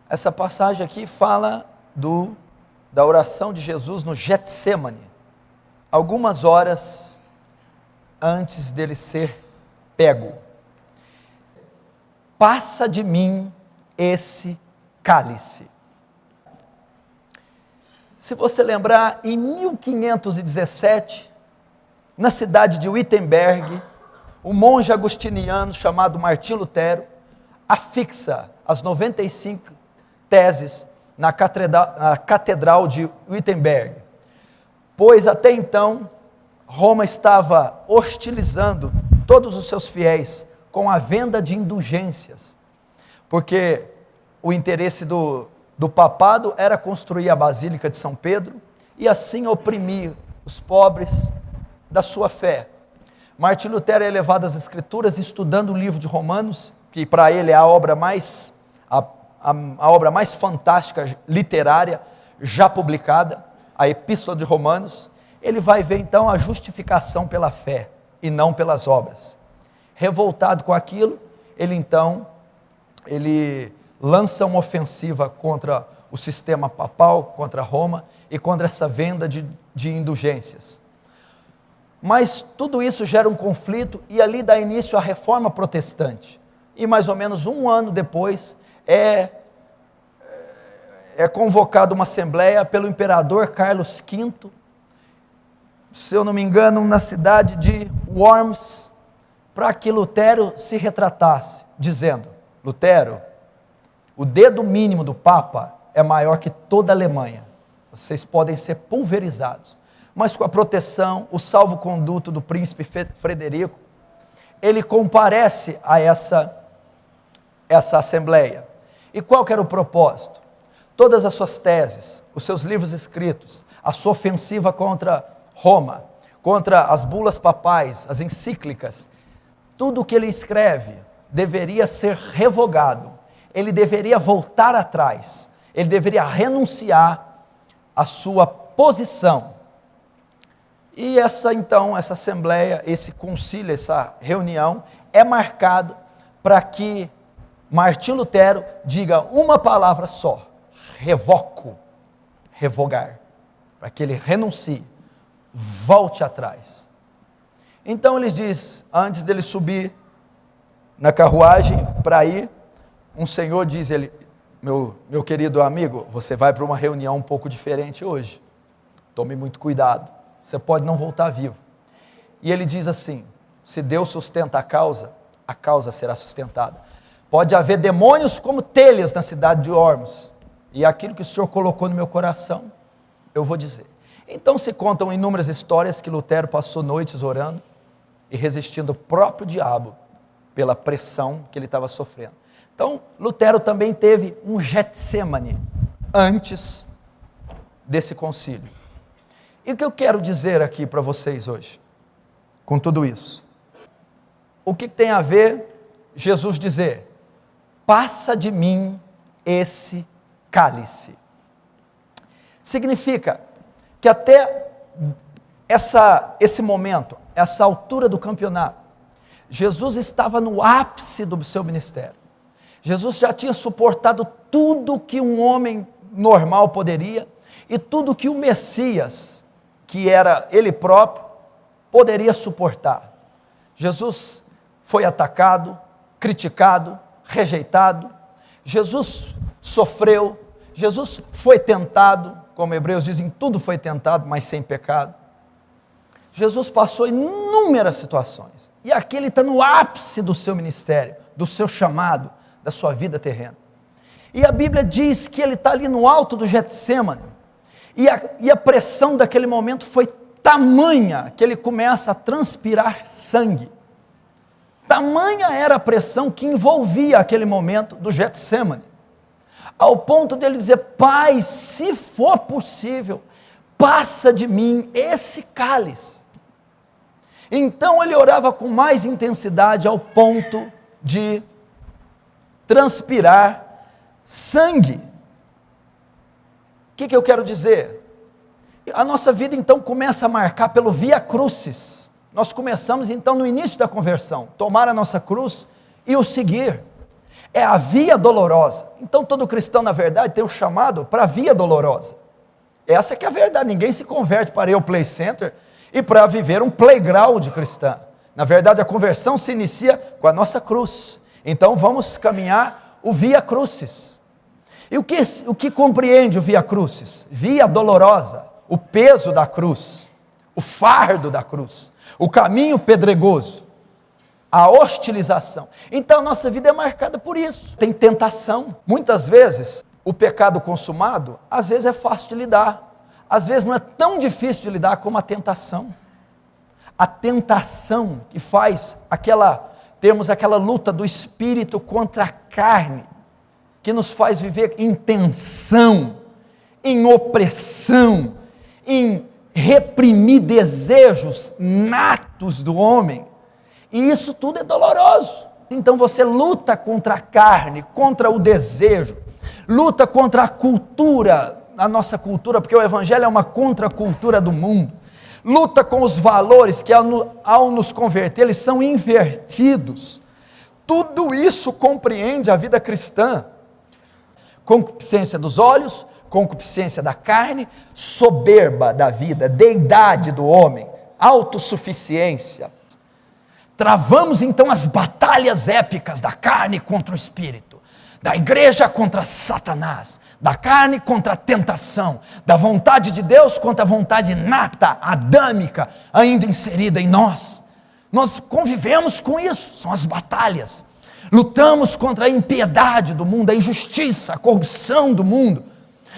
Essa passagem aqui fala da oração de Jesus no Getsêmani, algumas horas antes dele ser pego. Passa de mim esse cálice. Se você lembrar, em 1517, na cidade de Wittenberg, um monge agostiniano chamado Martinho Lutero afixa as 95 teses na catedral de Wittenberg, pois até então Roma estava hostilizando todos os seus fiéis com a venda de indulgências, porque o interesse do papado era construir a Basílica de São Pedro e assim oprimir os pobres da sua fé. Martinho Lutero é levado às Escrituras estudando o livro de Romanos, que para ele é a obra mais fantástica literária já publicada, a Epístola de Romanos. Ele vai ver então a justificação pela fé e não pelas obras. Revoltado com aquilo, ele lança uma ofensiva contra o sistema papal, contra Roma e contra essa venda de indulgências. Mas tudo isso gera um conflito e ali dá início à Reforma Protestante. E mais ou menos um ano depois é convocada uma assembleia pelo imperador Carlos V, se eu não me engano, na cidade de Worms, para que Lutero se retratasse, dizendo: Lutero, o dedo mínimo do Papa é maior que toda a Alemanha, vocês podem ser pulverizados, mas com a proteção, o salvo-conduto do príncipe Frederico, ele comparece a essa assembleia. E qual que era o propósito? Todas as suas teses, os seus livros escritos, a sua ofensiva contra Roma, contra as bulas papais, as encíclicas, tudo o que ele escreve deveria ser revogado, ele deveria voltar atrás, ele deveria renunciar à sua posição. E essa assembleia, esse concílio, essa reunião é marcado para que Martinho Lutero diga uma palavra só: revoco, revogar, para que ele renuncie, volte atrás. Então ele diz, antes dele subir na carruagem para ir, um senhor diz, ele, meu querido amigo, você vai para uma reunião um pouco diferente hoje, tome muito cuidado, você pode não voltar vivo. E ele diz assim: se Deus sustenta a causa será sustentada. Pode haver demônios como telhas na cidade de Worms, e aquilo que o Senhor colocou no meu coração, eu vou dizer. Então se contam inúmeras histórias que Lutero passou noites orando e resistindo ao próprio diabo pela pressão que ele estava sofrendo. Então Lutero também teve um Getsêmani antes desse concílio. E o que eu quero dizer aqui para vocês hoje, com tudo isso? O que tem a ver Jesus dizer: passa de mim esse cálice? Significa que até esse momento, essa altura do campeonato, Jesus estava no ápice do seu ministério. Jesus já tinha suportado tudo que um homem normal poderia, e tudo que o Messias, que era ele próprio, poderia suportar. Jesus foi atacado, criticado, rejeitado, Jesus sofreu, Jesus foi tentado, como Hebreus dizem, tudo foi tentado, mas sem pecado. Jesus passou inúmeras situações, e aqui ele está no ápice do seu ministério, do seu chamado, da sua vida terrena. E a Bíblia diz que ele está ali no alto do Getsêmani, e a pressão daquele momento foi tamanha, que ele começa a transpirar sangue. Tamanha era a pressão que envolvia aquele momento do Getsêmani, ao ponto dele dizer: Pai, se for possível, passa de mim esse cálice. Então ele orava com mais intensidade, ao ponto de transpirar sangue. O que eu quero dizer? A nossa vida então começa a marcar pelo Via Crucis. Nós começamos então no início da conversão, tomar a nossa cruz e o seguir. É a via dolorosa. Então todo cristão, na verdade, tem um chamado para a via dolorosa. Essa que é a verdade. Ninguém se converte para ir ao play center e para viver um playground cristão. Na verdade, a conversão se inicia com a nossa cruz. Então vamos caminhar o via crucis. E o que compreende o via crucis? Via dolorosa, o peso da cruz, o fardo da cruz, o caminho pedregoso, a hostilização. Então a nossa vida é marcada por isso. Tem tentação. Muitas vezes o pecado consumado, às vezes é fácil de lidar. Às vezes não é tão difícil de lidar como a tentação. A tentação que faz termos aquela luta do espírito contra a carne, que nos faz viver em tensão, em opressão, em reprimir desejos natos do homem. E isso tudo é doloroso. Então você luta contra a carne, contra o desejo, luta contra a cultura, a nossa cultura, porque o evangelho é uma contracultura do mundo. Luta com os valores que ao nos converter, eles são invertidos. Tudo isso compreende a vida cristã. Concupiscência dos olhos, concupiscência da carne, soberba da vida, deidade do homem, autossuficiência. Travamos então as batalhas épicas da carne contra o espírito, da igreja contra Satanás, da carne contra a tentação, da vontade de Deus contra a vontade inata, adâmica, ainda inserida em nós. Nós convivemos com isso, são as batalhas. Lutamos contra a impiedade do mundo, a injustiça, a corrupção do mundo.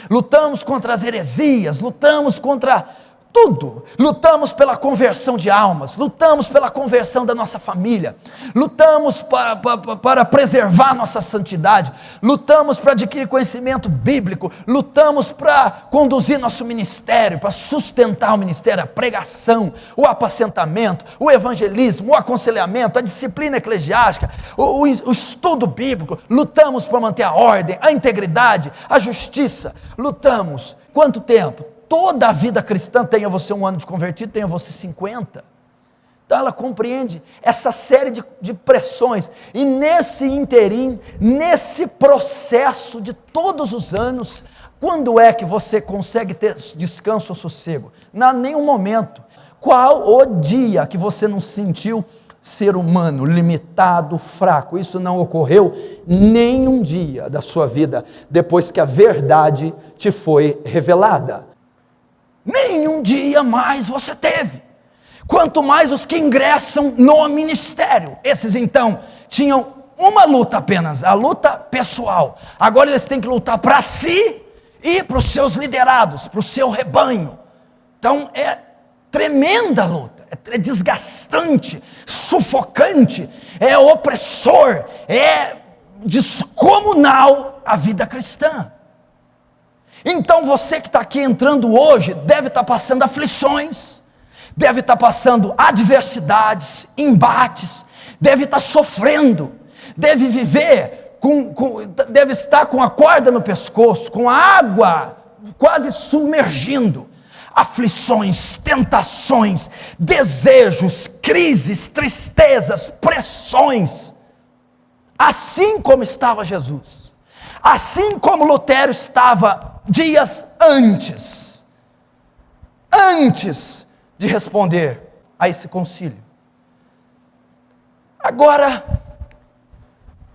Lutamos contra as heresias, lutamos contra tudo. Lutamos pela conversão de almas, lutamos pela conversão da nossa família, lutamos para preservar nossa santidade, lutamos para adquirir conhecimento bíblico, lutamos para conduzir nosso ministério, para sustentar o ministério, a pregação, o apacentamento, o evangelismo, o aconselhamento, a disciplina eclesiástica, o estudo bíblico. Lutamos para manter a ordem, a integridade, a justiça. Lutamos. Quanto tempo? Toda a vida cristã, tenha você 1 ano de convertido, tenha você 50. Então ela compreende essa série de pressões. E nesse interim, nesse processo de todos os anos, quando é que você consegue ter descanso ou sossego? Não, nenhum momento. Qual o dia que você não se sentiu ser humano, limitado, fraco? Isso não ocorreu nenhum dia da sua vida, depois que a verdade te foi revelada. Nenhum dia mais você teve, quanto mais os que ingressam no ministério. Esses então tinham uma luta apenas, a luta pessoal. Agora eles têm que lutar para si e para os seus liderados, para o seu rebanho. Então é tremenda luta, é desgastante, sufocante, é opressor, é descomunal a vida cristã. Então você que está aqui entrando hoje, deve estar passando aflições, deve estar passando adversidades, embates, deve estar sofrendo, deve viver, deve estar com a corda no pescoço, com a água quase submergindo, aflições, tentações, desejos, crises, tristezas, pressões, assim como estava Jesus, assim como Lutero estava dias antes de responder a esse concílio. Agora,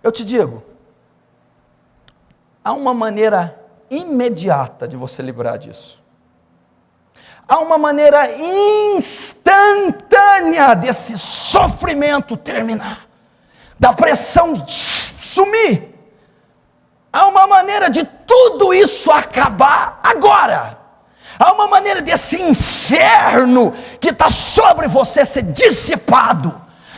eu te digo, há uma maneira imediata de você livrar disso. Há uma maneira instantânea desse sofrimento terminar, da pressão sumir. Há uma maneira de tudo isso acabar agora. Há uma maneira desse inferno que está sobre você ser dissipado.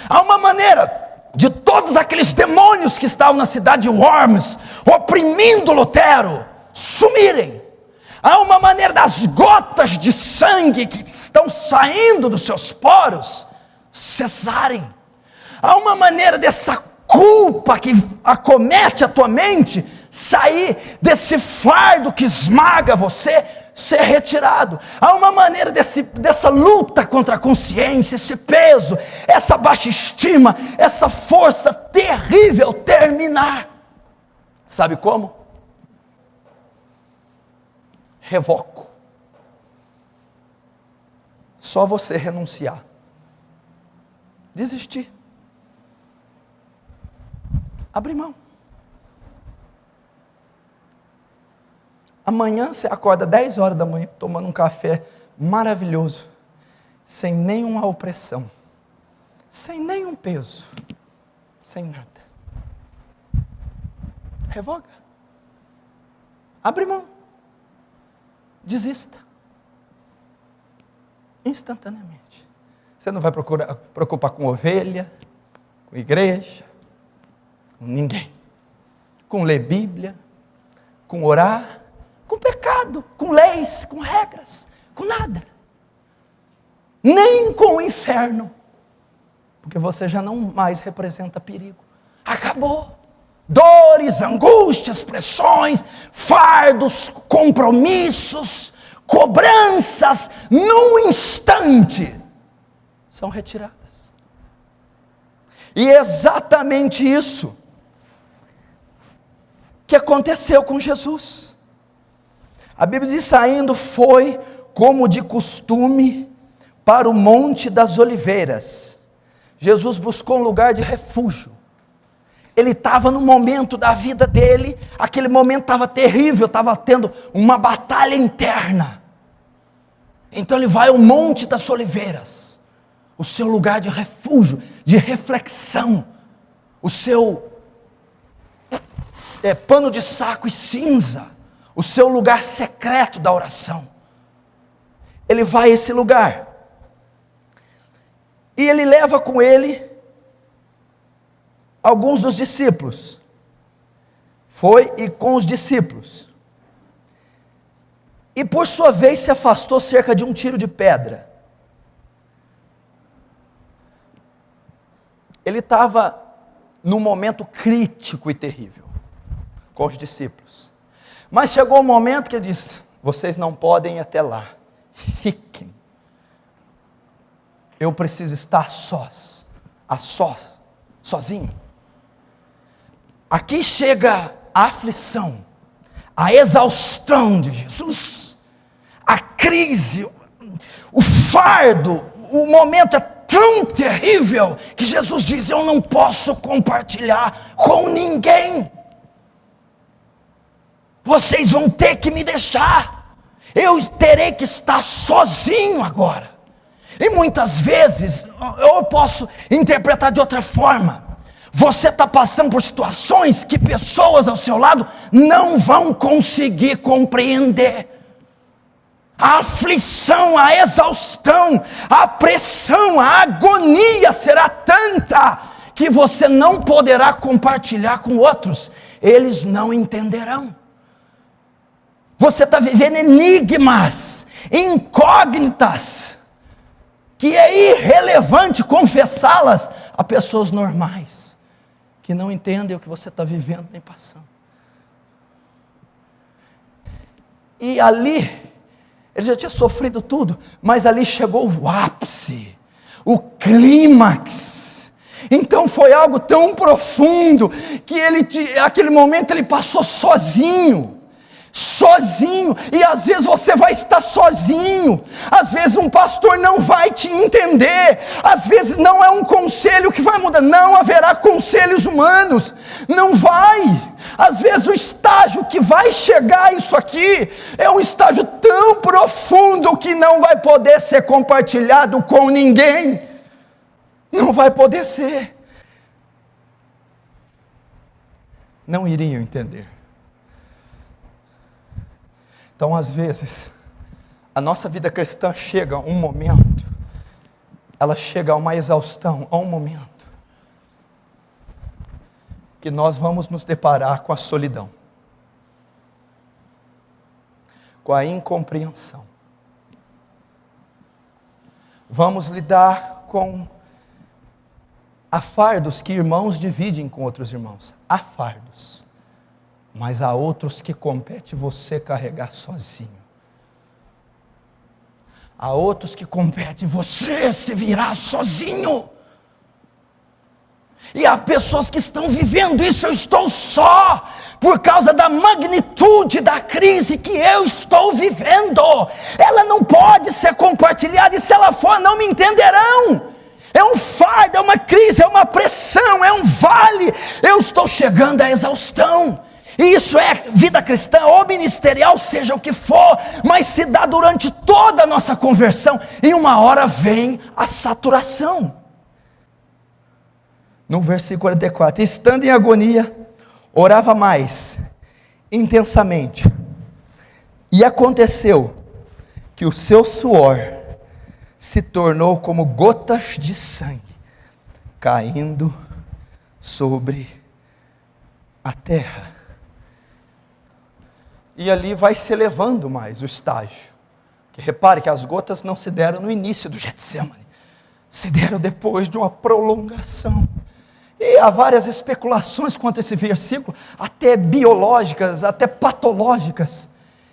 Há uma maneira de todos aqueles demônios que estavam na cidade de Worms, oprimindo Lutero, sumirem. Há uma maneira das gotas de sangue que estão saindo dos seus poros cessarem. Há uma maneira dessa culpa que acomete a tua mente sair, desse fardo que esmaga você ser retirado. Há uma maneira dessa luta contra a consciência, esse peso, essa baixa estima, essa força terrível terminar. Sabe como? Revoco. Só você renunciar. Desistir. Abre mão. Amanhã você acorda 10 horas da manhã, tomando um café maravilhoso, sem nenhuma opressão, sem nenhum peso, sem nada. Revoga. Abre mão. Desista. Instantaneamente. Você não vai preocupar com ovelha, com igreja, com ninguém. Com ler Bíblia, com orar, com pecado, com leis, com regras, com nada. Nem com o inferno. Porque você já não mais representa perigo. Acabou. Dores, angústias, pressões, fardos, compromissos, cobranças, num instante, são retiradas. E é exatamente isso que aconteceu com Jesus. A Bíblia diz: saindo foi, como de costume, para o Monte das Oliveiras. Jesus buscou um lugar de refúgio. Ele estava no momento da vida dele, aquele momento estava terrível, estava tendo uma batalha interna. Então ele vai ao Monte das Oliveiras, o seu lugar de refúgio, de reflexão, o seu pano de saco e cinza, o seu lugar secreto da oração. Ele vai a esse lugar, e ele leva com ele alguns dos discípulos. Foi e com os discípulos. E por sua vez se afastou cerca de um tiro de pedra. Ele estava num momento crítico e terrível com os discípulos. Mas chegou um momento que ele disse: vocês não podem ir até lá. Fiquem. Eu preciso estar sozinho. Aqui chega a aflição, a exaustão de Jesus, a crise, o fardo, o momento é tão terrível que Jesus diz: eu não posso compartilhar com ninguém. Vocês vão ter que me deixar. Eu terei que estar sozinho agora. E muitas vezes, eu posso interpretar de outra forma. Você está passando por situações que pessoas ao seu lado não vão conseguir compreender. A aflição, a exaustão, a pressão, a agonia será tanta que você não poderá compartilhar com outros. Eles não entenderão. Você está vivendo enigmas, incógnitas, que é irrelevante confessá-las a pessoas normais, que não entendem o que você está vivendo nem passando. E ali, ele já tinha sofrido tudo, mas ali chegou o ápice, o clímax. Então foi algo tão profundo, que aquele momento ele passou sozinho, e às vezes você vai estar sozinho, às vezes um pastor não vai te entender, às vezes não é um conselho que vai mudar, não haverá conselhos humanos, não vai, às vezes o estágio que vai chegar isso aqui, é um estágio tão profundo, que não vai poder ser compartilhado com ninguém, não vai poder ser, não iriam entender. Então, às vezes, a nossa vida cristã chega a um momento, ela chega a uma exaustão, a um momento, que nós vamos nos deparar com a solidão, com a incompreensão. Vamos lidar com há fardos que irmãos dividem com outros irmãos, há fardos. Mas há outros que compete você carregar sozinho. Há outros que compete você se virar sozinho. E há pessoas que estão vivendo isso: eu estou só, por causa da magnitude da crise que eu estou vivendo. Ela não pode ser compartilhada, e se ela for, não me entenderão. É um fardo, é uma crise, é uma pressão, é um vale. Eu estou chegando à exaustão. E isso é vida cristã ou ministerial, seja o que for, mas se dá durante toda a nossa conversão, e uma hora vem a saturação. No versículo 44, estando em agonia, orava mais intensamente, e aconteceu que o seu suor se tornou como gotas de sangue caindo sobre a terra. E ali vai se elevando mais o estágio. Que repare que as gotas não se deram no início do Getsemane, se deram depois de uma prolongação. E há várias especulações quanto a esse versículo, até biológicas, até patológicas,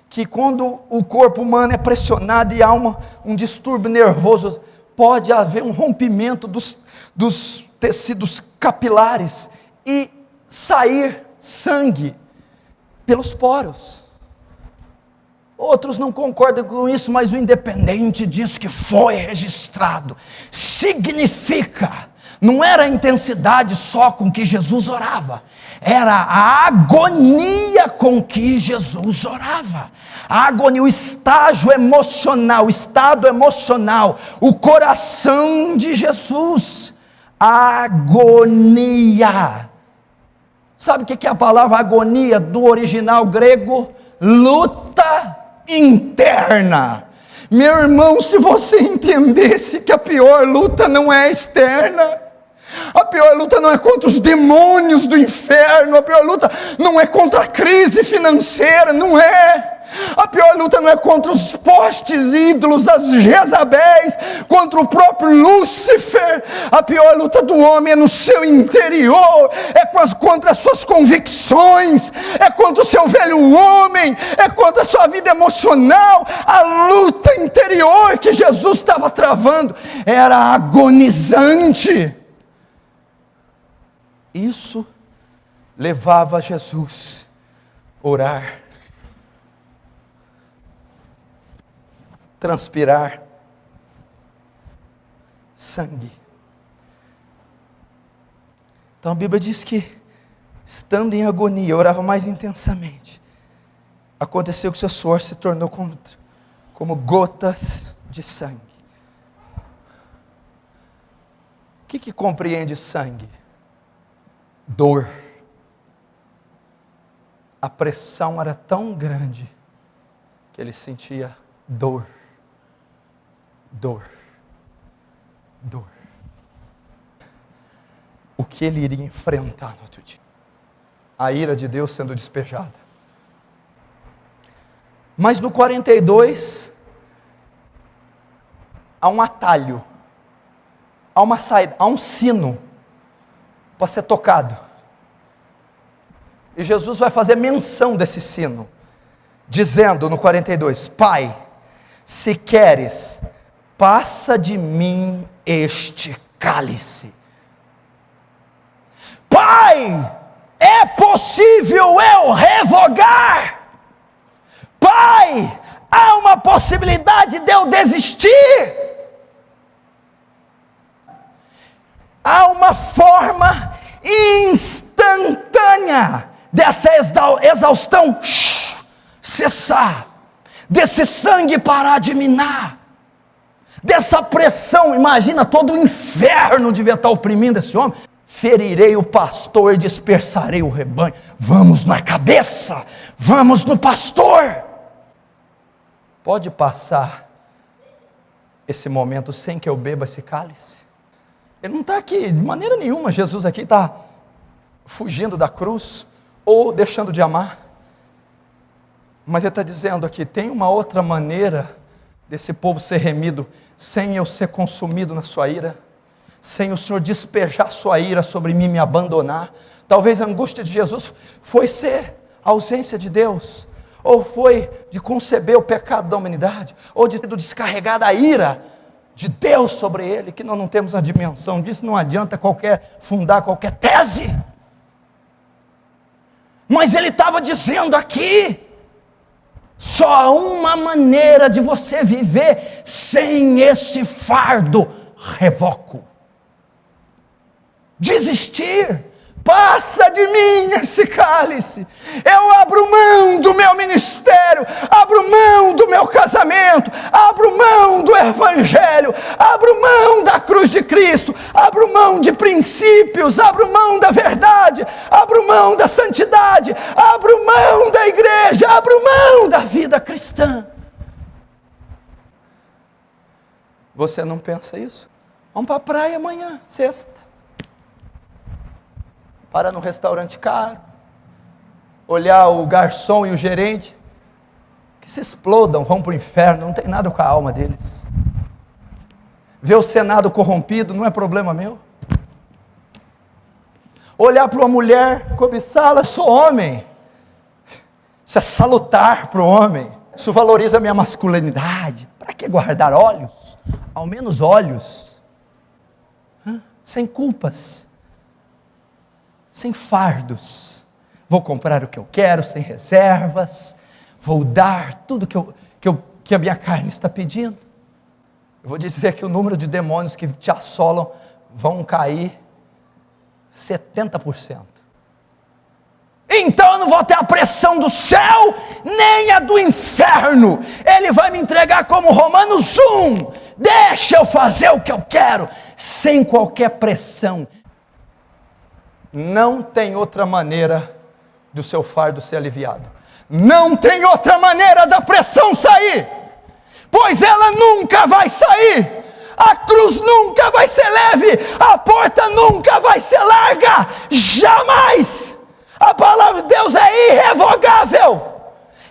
que quando o corpo humano é pressionado e há um distúrbio nervoso, pode haver um rompimento dos tecidos capilares e sair sangue pelos poros. Outros não concordam com isso, mas o independente disso que foi registrado, significa, não era a intensidade só com que Jesus orava, era a agonia com que Jesus orava. A agonia, o estágio emocional, o estado emocional, o coração de Jesus. Agonia. Sabe o que é a palavra agonia do original grego? Luta interna. Meu irmão, se você entendesse que a pior luta não é externa, a pior luta não é contra os demônios do inferno, a pior luta não é contra a crise financeira, não é. A pior luta não é contra os postes ídolos, as Jezabéis, contra o próprio Lúcifer. A pior luta do homem é no seu interior, é contra as suas convicções, é contra o seu velho homem, é contra a sua vida emocional. A luta interior que Jesus estava travando era agonizante. Isso levava Jesus a orar, transpirar sangue. Então a Bíblia diz que, estando em agonia, orava mais intensamente. Aconteceu que seu suor se tornou como gotas de sangue. O que compreende sangue? Dor. A pressão era tão grande que ele sentia dor. Dor. O que ele iria enfrentar no outro dia? A ira de Deus sendo despejada. Mas no 42, há um atalho, há uma saída, há um sino para ser tocado. E Jesus vai fazer menção desse sino, dizendo no 42, Pai, se queres, passa de mim este cálice. Pai, é possível eu revogar? Pai, há uma possibilidade de eu desistir? Há uma forma instantânea dessa exaustão cessar, desse sangue parar de minar, dessa pressão. Imagina, todo o inferno devia estar oprimindo esse homem. Ferirei o pastor e dispersarei o rebanho. Vamos na cabeça, vamos no pastor. Pode passar esse momento sem que eu beba esse cálice? Ele não está aqui, de maneira nenhuma, Jesus aqui está fugindo da cruz, ou deixando de amar, mas ele está dizendo aqui, tem uma outra maneira desse povo ser remido, sem eu ser consumido na sua ira, sem o Senhor despejar sua ira sobre mim e me abandonar. Talvez a angústia de Jesus foi ser a ausência de Deus, ou foi de conceber o pecado da humanidade, ou de ter descarregado a ira de Deus sobre ele, que nós não temos a dimensão disso. Não adianta fundar qualquer tese. Mas ele estava dizendo aqui, só há uma maneira de você viver sem esse fardo: revoco. Desistir. Passa de mim esse cálice. Eu abro mão do meu ministério, abro mão do meu casamento, abro mão do evangelho, abro mão da cruz de Cristo, abro mão de princípios, abro mão da verdade, abro mão da santidade, abro mão da igreja, abro mão da vida cristã. Você não pensa isso? Vamos para a praia amanhã, sexta. Para no restaurante caro, olhar o garçom e o gerente, que se explodam, vão para o inferno, não tem nada com a alma deles. Ver o Senado corrompido não é problema meu. Olhar para uma mulher, cobiçá-la, sou homem. Isso é salutar para o homem. Isso valoriza a minha masculinidade. Para que guardar olhos? Ao menos olhos. Sem culpas. Sem fardos. Vou comprar o que eu quero, sem reservas. Vou dar tudo que a minha carne está pedindo. Eu vou dizer que o número de demônios que te assolam vão cair 70%. Então eu não vou ter a pressão do céu, nem a do inferno. Ele vai me entregar como Romanos 1. Deixa eu fazer o que eu quero, sem qualquer pressão. Não tem outra maneira do seu fardo ser aliviado. Não tem outra maneira da pressão sair, pois ela nunca vai sair. A cruz nunca vai ser leve, a porta nunca vai ser larga, jamais. A palavra de Deus é irrevogável.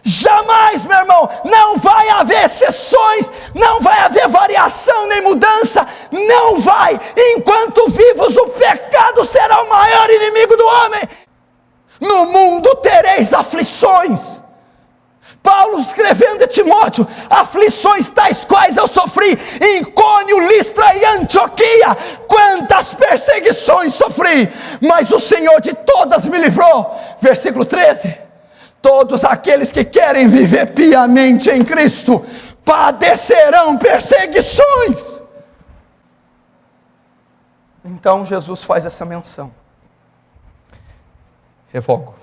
Jamais, meu irmão, não vai haver exceções, não vai haver variação nem mudança, não vai. Enquanto vivos, o pecado será o maior inimigo do homem. No mundo tereis aflições. Paulo escrevendo a Timóteo, aflições tais quais eu sofri em Icônio, Listra e Antioquia. Quantas perseguições sofri, mas o Senhor de todas me livrou. Versículo 13. Todos aqueles que querem viver piamente em Cristo padecerão perseguições. Então Jesus faz essa menção. Revogo.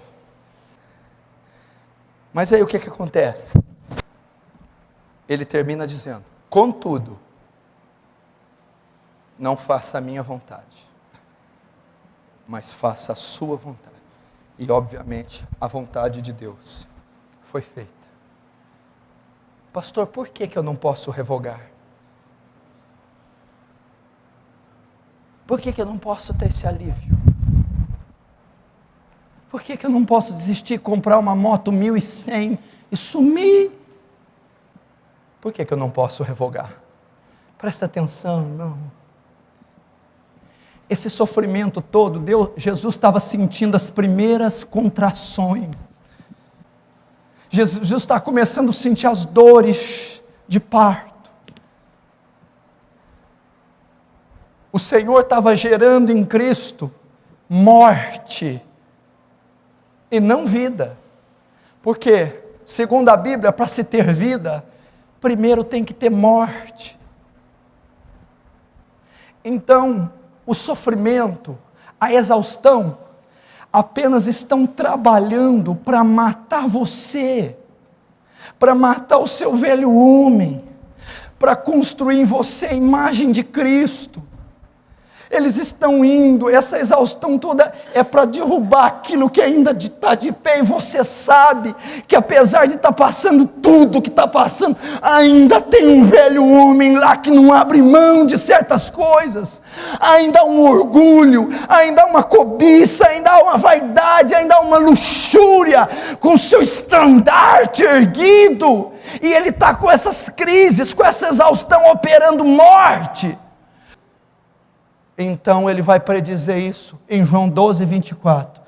Mas aí o que acontece? Ele termina dizendo: contudo, não faça a minha vontade, mas faça a sua vontade. E obviamente a vontade de Deus foi feita. Pastor, por que eu não posso revogar? Por que eu não posso ter esse alívio? Por que eu não posso desistir, comprar uma moto 1.100 e sumir? Por que eu não posso revogar? Presta atenção, irmão. Esse sofrimento todo, Jesus estava sentindo as primeiras contrações. Jesus está começando a sentir as dores de parto. O Senhor estava gerando em Cristo morte e não vida. Porque, segundo a Bíblia, para se ter vida, primeiro tem que ter morte. Então, o sofrimento, a exaustão, apenas estão trabalhando para matar você, para matar o seu velho homem, para construir em você a imagem de Cristo. Eles estão indo, essa exaustão toda é para derrubar aquilo que ainda está de pé, e você sabe que apesar de estar passando tudo que está passando, ainda tem um velho homem lá que não abre mão de certas coisas, ainda há um orgulho, ainda há uma cobiça, ainda há uma vaidade, ainda há uma luxúria, com o seu estandarte erguido, e ele está com essas crises, com essa exaustão operando morte. Então ele vai predizer isso em João 12, 24,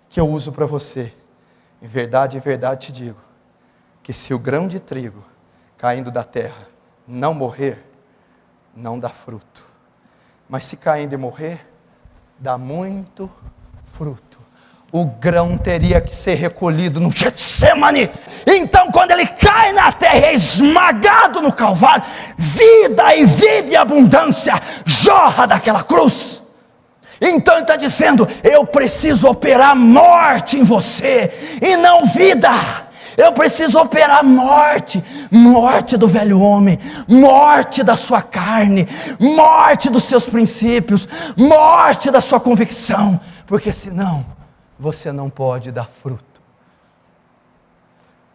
que eu uso para você. Em verdade te digo, que se o grão de trigo caindo da terra não morrer, não dá fruto. Mas se caindo e morrer, dá muito fruto. o grão teria que ser recolhido no Getsemane. Então, quando ele cai na terra, é esmagado no Calvário, vida e abundância jorra daquela cruz. Então ele está dizendo: eu preciso operar morte em você, e não vida. Eu preciso operar morte, morte do velho homem, morte da sua carne, morte dos seus princípios, morte da sua convicção, porque senão você não pode dar fruto.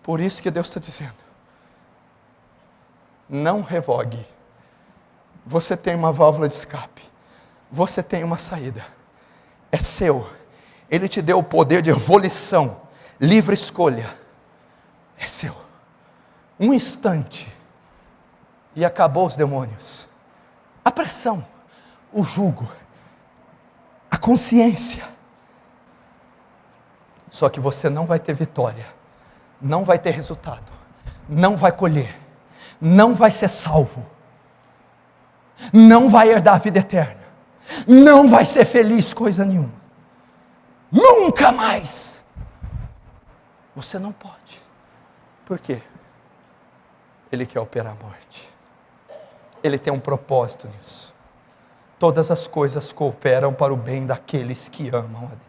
Por isso que Deus está dizendo: não revogue. Você tem uma válvula de escape, você tem uma saída, é seu. Ele te deu o poder de volição, livre escolha, é seu. Um instante e acabou os demônios, a pressão, o jugo, a consciência. Só que você não vai ter vitória, não vai ter resultado, não vai colher, não vai ser salvo, não vai herdar a vida eterna, não vai ser feliz coisa nenhuma, nunca mais. Você não pode. Por quê? Ele quer operar a morte. Ele tem um propósito nisso. Todas as coisas cooperam para o bem daqueles que amam a Deus.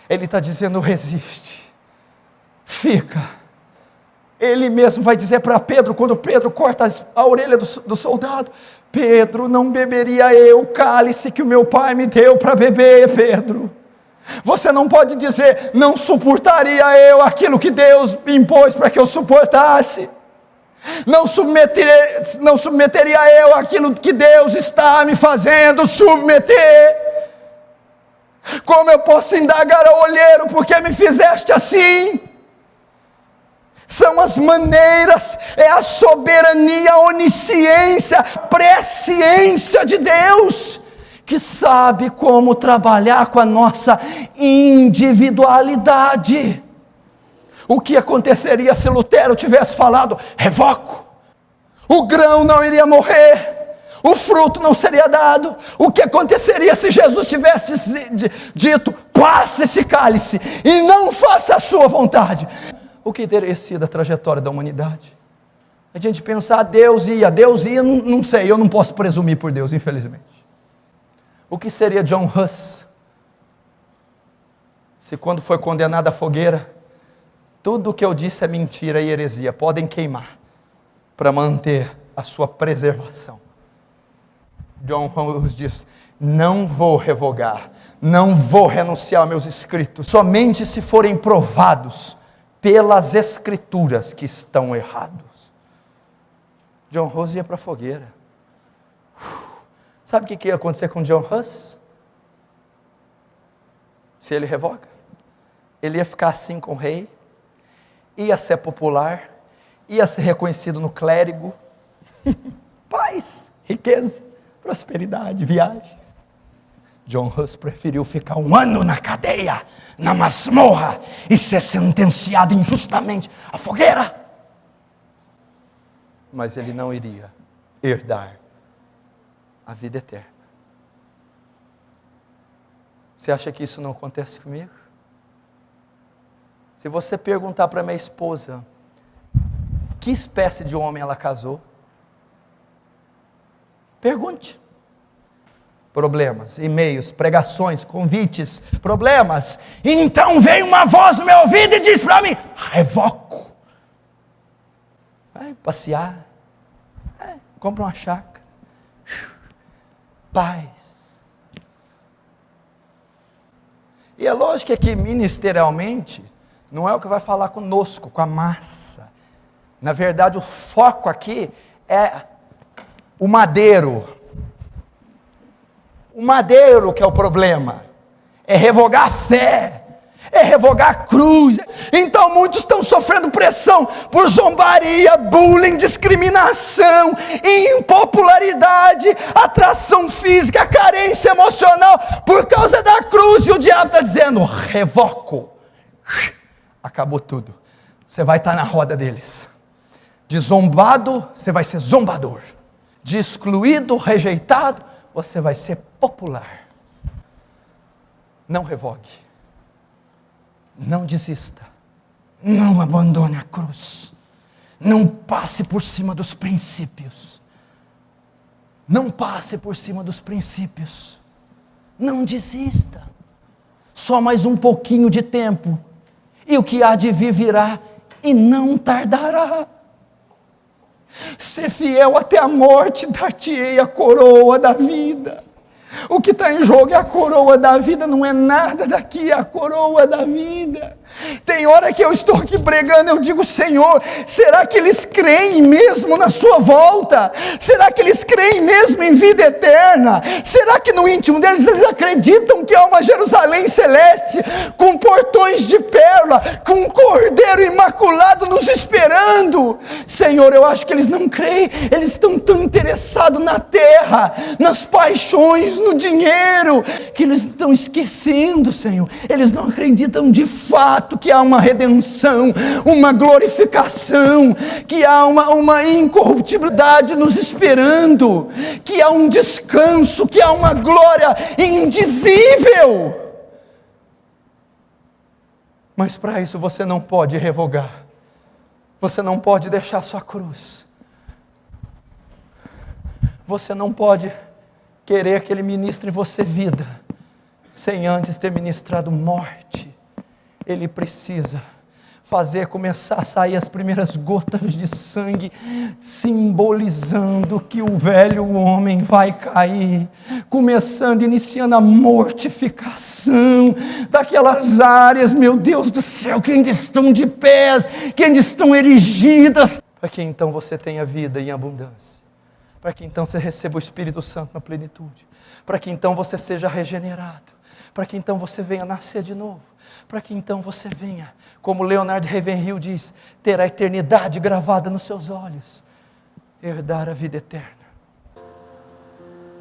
Ele está dizendo: resiste, fica. Ele mesmo vai dizer para Pedro, quando Pedro corta a orelha do soldado: Pedro, não beberia eu o cálice que o meu pai me deu para beber, Pedro. Você não pode dizer: não suportaria eu aquilo que Deus me impôs para que eu suportasse. Não submeteria eu aquilo que Deus está me fazendo submeter. Como eu posso indagar ao olheiro, porque me fizeste assim? São as maneiras, é a soberania, a onisciência, a presciência de Deus, que sabe como trabalhar com a nossa individualidade. O que aconteceria se Lutero tivesse falado: revoco? O grão não iria morrer, o fruto não seria dado. O que aconteceria se Jesus tivesse dito: passe esse cálice e não faça a sua vontade? O que teria sido a trajetória da humanidade? A gente pensar: Deus ia, não sei, eu não posso presumir por Deus, infelizmente. O que seria John Huss, se quando foi condenado à fogueira, tudo o que eu disse é mentira e heresia, podem queimar, para manter a sua preservação? John Huss diz: não vou revogar, não vou renunciar aos meus escritos, somente se forem provados pelas escrituras que estão errados. John Huss ia para a fogueira. Sabe o que ia acontecer com John Huss? Se ele revoga, ele ia ficar assim com o rei, ia ser popular, ia ser reconhecido no clérigo, paz, riqueza, prosperidade, viagens. John Huss preferiu ficar 1 ano na cadeia, na masmorra, e ser sentenciado injustamente à fogueira. Mas ele não iria herdar a vida eterna. Você acha que isso não acontece comigo? Se você perguntar para minha esposa que espécie de homem ela casou, pergunte. Problemas, e-mails, pregações, convites, problemas. Então veio uma voz no meu ouvido e disse para mim: revoco. Vai passear, compra uma chácara, paz. E é lógico que ministerialmente não é o que vai falar conosco, com a massa. Na verdade, o foco aqui é o madeiro. O madeiro que é o problema. É revogar a fé, é revogar a cruz. Então muitos estão sofrendo pressão por zombaria, bullying, discriminação, impopularidade, atração física, carência emocional, por causa da cruz. E o diabo está dizendo: revoco. Acabou tudo. Você vai estar na roda deles. De zombado, você vai ser zombador. De excluído, rejeitado, você vai ser popular. Não revogue. Não desista. Não abandone a cruz. Não passe por cima dos princípios. Não passe por cima dos princípios. Não desista. Só mais um pouquinho de tempo. E o que há de vir virá e não tardará. Ser fiel até a morte, dar-te-ei a coroa da vida. O que está em jogo é a coroa da vida, não é nada daqui, é a coroa da vida. Tem hora que eu estou aqui pregando, eu digo: Senhor, será que eles creem mesmo na sua volta? Será que eles creem mesmo em vida eterna? Será que no íntimo deles eles acreditam que há uma Jerusalém celeste, com portões de pérola, com um cordeiro imaculado nos esperando? Senhor, eu acho que eles não creem, eles estão tão interessados na terra, nas paixões, no dinheiro, que eles estão esquecendo, Senhor. Eles não acreditam de fato que há uma redenção, uma glorificação, que há uma incorruptibilidade nos esperando, que há um descanso, que há uma glória indizível. Mas para isso você não pode revogar, você não pode deixar sua cruz, você não pode querer que Ele ministre em você vida, sem antes ter ministrado morte. Ele precisa começar a sair as primeiras gotas de sangue, simbolizando que o velho homem vai cair, iniciando a mortificação daquelas áreas, meu Deus do céu, que ainda estão de pés, que ainda estão erigidas, para que então você tenha vida em abundância, para que então você receba o Espírito Santo na plenitude, para que então você seja regenerado, para que então você venha nascer de novo, para que então você venha, como Leonard Ravenhill diz, ter a eternidade gravada nos seus olhos, herdar a vida eterna.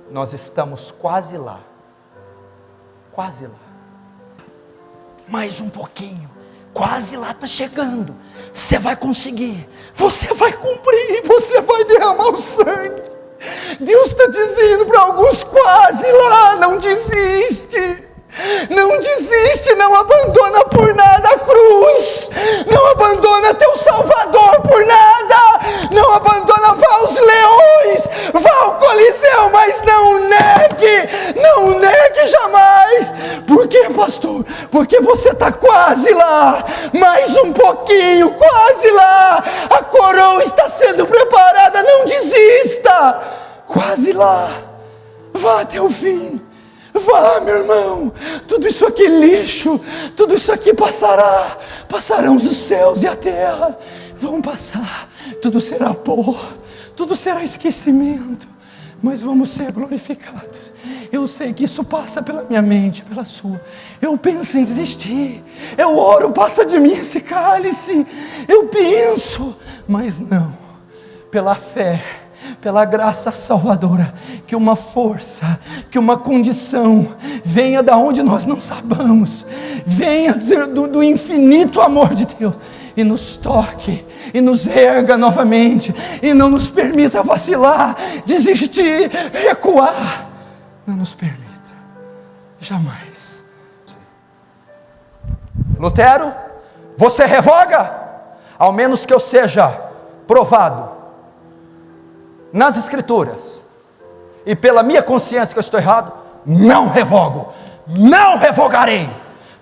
Nós estamos quase lá, mais um pouquinho, quase lá, está chegando, você vai conseguir, você vai cumprir, você vai derramar o sangue. Deus está dizendo para alguns: quase lá, não desiste. Não desiste, não abandona por nada a cruz, não abandona teu Salvador por nada, não abandona, vá aos leões, vá ao Coliseu, mas não negue jamais. Por quê, pastor? Porque você está quase lá, mais um pouquinho, quase lá, a coroa está sendo preparada, não desista, quase lá, vá até o fim. Vá, meu irmão, tudo isso aqui é lixo, tudo isso aqui passarão os céus e a terra, vão passar, tudo será pó, tudo será esquecimento, mas vamos ser glorificados. Eu sei que isso passa pela minha mente, pela sua, eu penso em desistir, eu oro, passa de mim esse cálice, eu penso, mas não, pela fé, pela graça salvadora, que uma força, que uma condição venha da onde nós não sabemos, venha do infinito amor de Deus e nos toque e nos erga novamente e não nos permita vacilar, desistir, recuar, não nos permita, jamais. Lutero, você revoga? Ao menos que eu seja provado nas Escrituras, e pela minha consciência que eu estou errado, não revogo, não revogarei.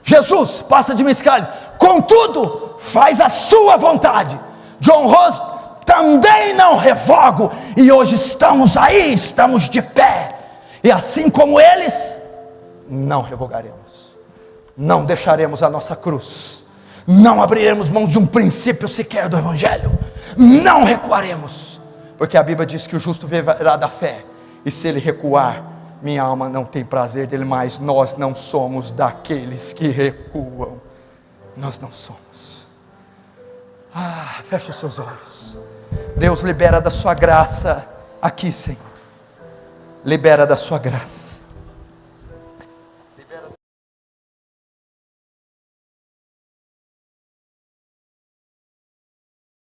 Jesus, passa de mim esse cálice, contudo, faz a sua vontade. John Rose, também não revogo, e hoje estamos aí, estamos de pé, e assim como eles, não revogaremos, não deixaremos a nossa cruz, não abriremos mão de um princípio sequer do Evangelho, não recuaremos, porque a Bíblia diz que o justo viverá da fé, e se ele recuar, minha alma não tem prazer dele mais. Nós não somos daqueles que recuam, nós não somos. Fecha os seus olhos. Deus, libera da sua graça aqui, Senhor, libera da sua graça.